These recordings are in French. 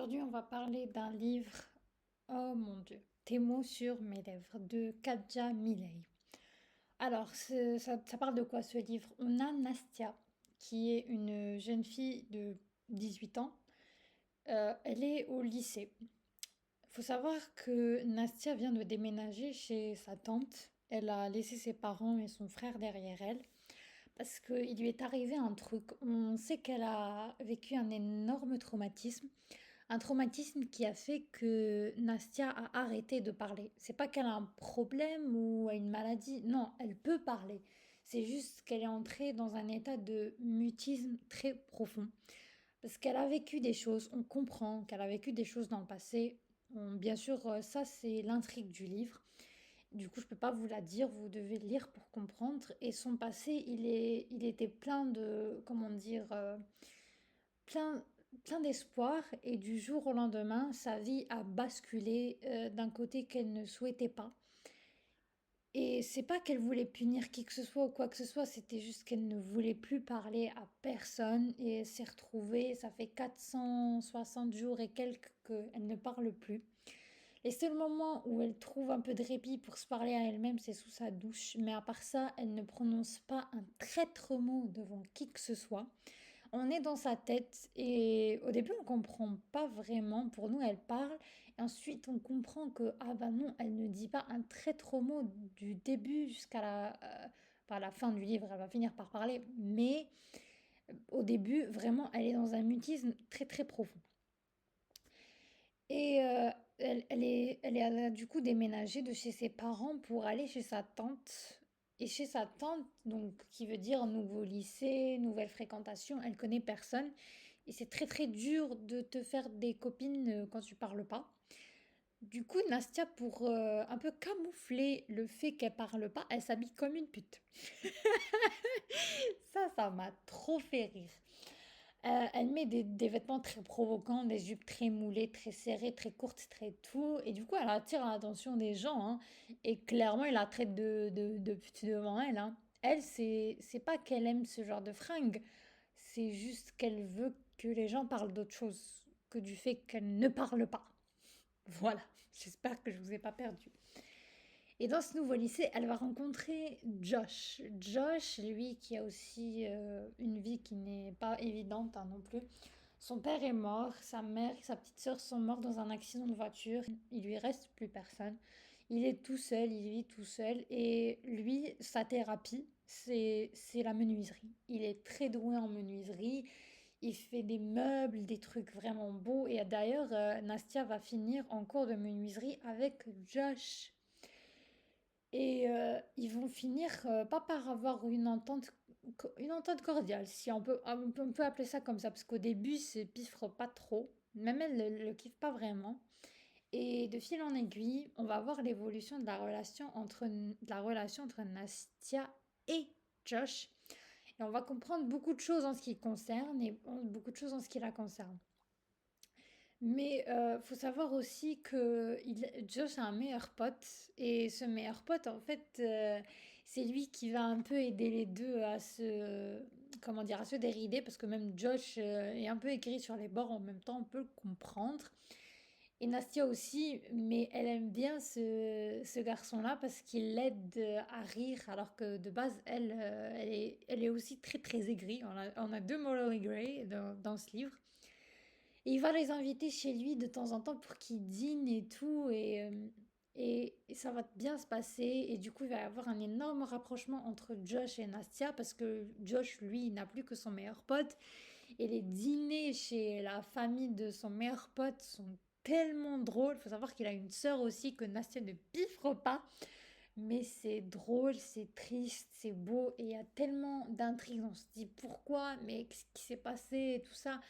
Aujourd'hui, on va parler d'un livre, oh mon Dieu, Tes mots sur mes lèvres, de Kadja Milei. Alors, ça parle de quoi ce livre? On a Nastia, qui est une jeune fille de 18 ans. Elle est au lycée. Il faut savoir que Nastia vient de déménager chez sa tante. Elle a laissé ses parents et son frère derrière elle parce qu'il lui est arrivé un truc. On sait qu'elle a vécu un énorme traumatisme. Un traumatisme qui a fait que Nastia a arrêté de parler. C'est pas qu'elle a un problème ou une maladie, non, elle peut parler. C'est juste qu'elle est entrée dans un état de mutisme très profond. Parce qu'elle a vécu des choses, on comprend qu'elle a vécu des choses dans le passé. Bien sûr, ça c'est l'intrigue du livre. Du coup, je peux pas vous la dire, vous devez le lire pour comprendre. Et son passé, il était plein de, comment dire, plein, plein d'espoir et du jour au lendemain, sa vie a basculé d'un côté qu'elle ne souhaitait pas. Et c'est pas qu'elle voulait punir qui que ce soit ou quoi que ce soit, c'était juste qu'elle ne voulait plus parler à personne et elle s'est retrouvée, ça fait 460 jours et quelques qu'elle ne parle plus. Les seuls moments où elle trouve un peu de répit pour se parler à elle-même, c'est sous sa douche, mais à part ça, elle ne prononce pas un traître mot devant qui que ce soit. On est dans sa tête et au début on comprend pas vraiment. Pour nous elle parle et ensuite on comprend que ah bah non elle ne dit pas un traître mot du début jusqu'à pas la fin du livre. Elle va finir par parler mais au début vraiment elle est dans un mutisme très très profond. Et elle a du coup déménagé de chez ses parents pour aller chez sa tante. Et chez sa tante, donc qui veut dire nouveau lycée, nouvelle fréquentation, elle connaît personne. Et c'est très très dur de te faire des copines quand tu parles pas. Du coup, Nastia, pour un peu camoufler le fait qu'elle parle pas, elle s'habille comme une pute. Ça m'a trop fait rire. Elle met des vêtements très provocants, des jupes très moulées, très serrées, très courtes, très tout. Et du coup, elle attire l'attention des gens, hein. Et clairement, elle la traite de pute devant elle, hein. Elle, c'est pas qu'elle aime ce genre de fringues. C'est juste qu'elle veut que les gens parlent d'autre chose que du fait qu'elle ne parle pas. Voilà. J'espère que je vous ai pas perdu. Et dans ce nouveau lycée, elle va rencontrer Josh. Josh, lui, qui a aussi une vie qui n'est pas évidente, hein, non plus. Son père est mort, sa mère et sa petite sœur sont morts dans un accident de voiture. Il lui reste plus personne. Il est tout seul, il vit tout seul. Et lui, sa thérapie, c'est la menuiserie. Il est très doué en menuiserie. Il fait des meubles, des trucs vraiment beaux. Et d'ailleurs, Nastia va finir en cours de menuiserie avec Josh. Et ils vont finir pas par avoir une entente cordiale, si on peut appeler ça comme ça, parce qu'au début, ils se piffrent pas trop. Même elle le kiffe pas vraiment. Et de fil en aiguille, on va voir l'évolution de la relation entre Nastia et Josh. Et on va comprendre beaucoup de choses en ce qui le concerne et beaucoup de choses en ce qui la concerne. Mais faut savoir aussi que Josh a un meilleur pote et ce meilleur pote en fait c'est lui qui va un peu aider les deux à se comment dire à se dérider parce que même Josh est un peu écrit sur les bords en même temps on peut le comprendre et Nastia aussi mais elle aime bien ce garçon-là parce qu'il l'aide à rire alors que de base elle est aussi très très aigrie on a deux Morally Grey dans ce livre. Et il va les inviter chez lui de temps en temps pour qu'ils dînent et tout. Et ça va bien se passer. Et du coup, il va y avoir un énorme rapprochement entre Josh et Nastia parce que Josh, lui, il n'a plus que son meilleur pote. Et les dîners chez la famille de son meilleur pote sont tellement drôles. Il faut savoir qu'il a une sœur aussi que Nastia ne piffre pas. Mais c'est drôle, c'est triste, c'est beau. Et il y a tellement d'intrigues. On se dit pourquoi, mais qu'est-ce qui s'est passé et tout ça.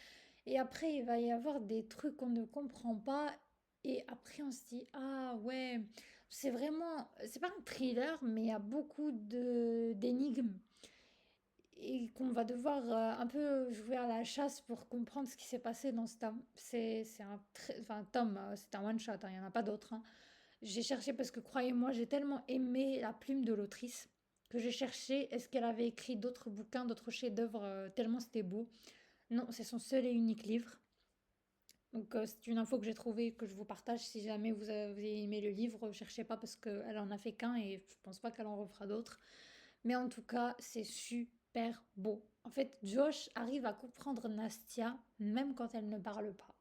Et après, il va y avoir des trucs qu'on ne comprend pas. Et après, on se dit, ah ouais, c'est pas un thriller, mais il y a beaucoup d'énigmes. Et qu'on va devoir un peu jouer à la chasse pour comprendre ce qui s'est passé dans ce tome. C'est enfin, tome, c'est un one shot, hein, il n'y en a pas d'autres, hein. J'ai cherché parce que croyez-moi, j'ai tellement aimé la plume de l'autrice que j'ai cherché est-ce qu'elle avait écrit d'autres bouquins, d'autres chefs-d'œuvre, tellement c'était beau. Non, c'est son seul et unique livre. Donc c'est une info que j'ai trouvée que je vous partage. Si jamais vous avez aimé le livre, cherchez pas parce qu'elle en a fait qu'un et je pense pas qu'elle en refera d'autres. Mais en tout cas, c'est super beau. En fait, Josh arrive à comprendre Nastia même quand elle ne parle pas.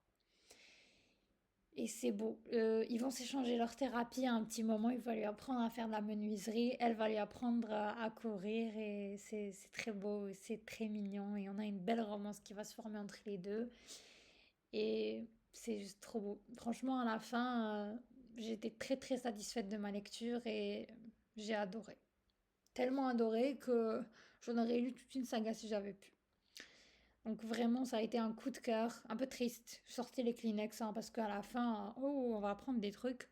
Et c'est beau. Ils vont s'échanger leur thérapie à un petit moment. Il va lui apprendre à faire de la menuiserie. Elle va lui apprendre à courir. Et c'est très beau. C'est très mignon. Et on a une belle romance qui va se former entre les deux. Et c'est juste trop beau. Franchement, à la fin, j'ai été très très satisfaite de ma lecture et j'ai adoré. Tellement adoré que j'en aurais lu toute une saga si j'avais pu. Donc vraiment, ça a été un coup de cœur, un peu triste. Je sortais les Kleenex hein, parce qu'à la fin, oh, on va apprendre des trucs,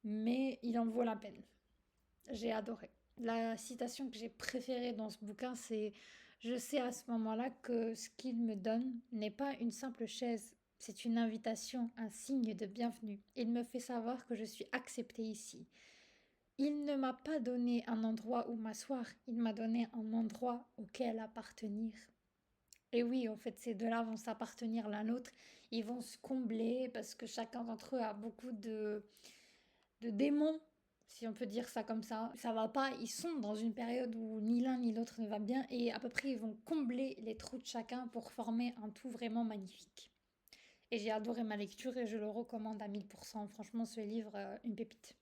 mais il en vaut la peine. J'ai adoré. La citation que j'ai préférée dans ce bouquin, c'est: je sais à ce moment-là que ce qu'il me donne n'est pas une simple chaise, c'est une invitation, un signe de bienvenue. Il me fait savoir que je suis acceptée ici. Il ne m'a pas donné un endroit où m'asseoir, il m'a donné un endroit auquel appartenir. Et oui, en fait, ces deux-là vont s'appartenir l'un l'autre. Ils vont se combler parce que chacun d'entre eux a beaucoup de démons, si on peut dire ça comme ça. Ça va pas, ils sont dans une période où ni l'un ni l'autre ne va bien et à peu près ils vont combler les trous de chacun pour former un tout vraiment magnifique. Et j'ai adoré ma lecture et je le recommande à 1000%. Franchement, ce livre, une pépite.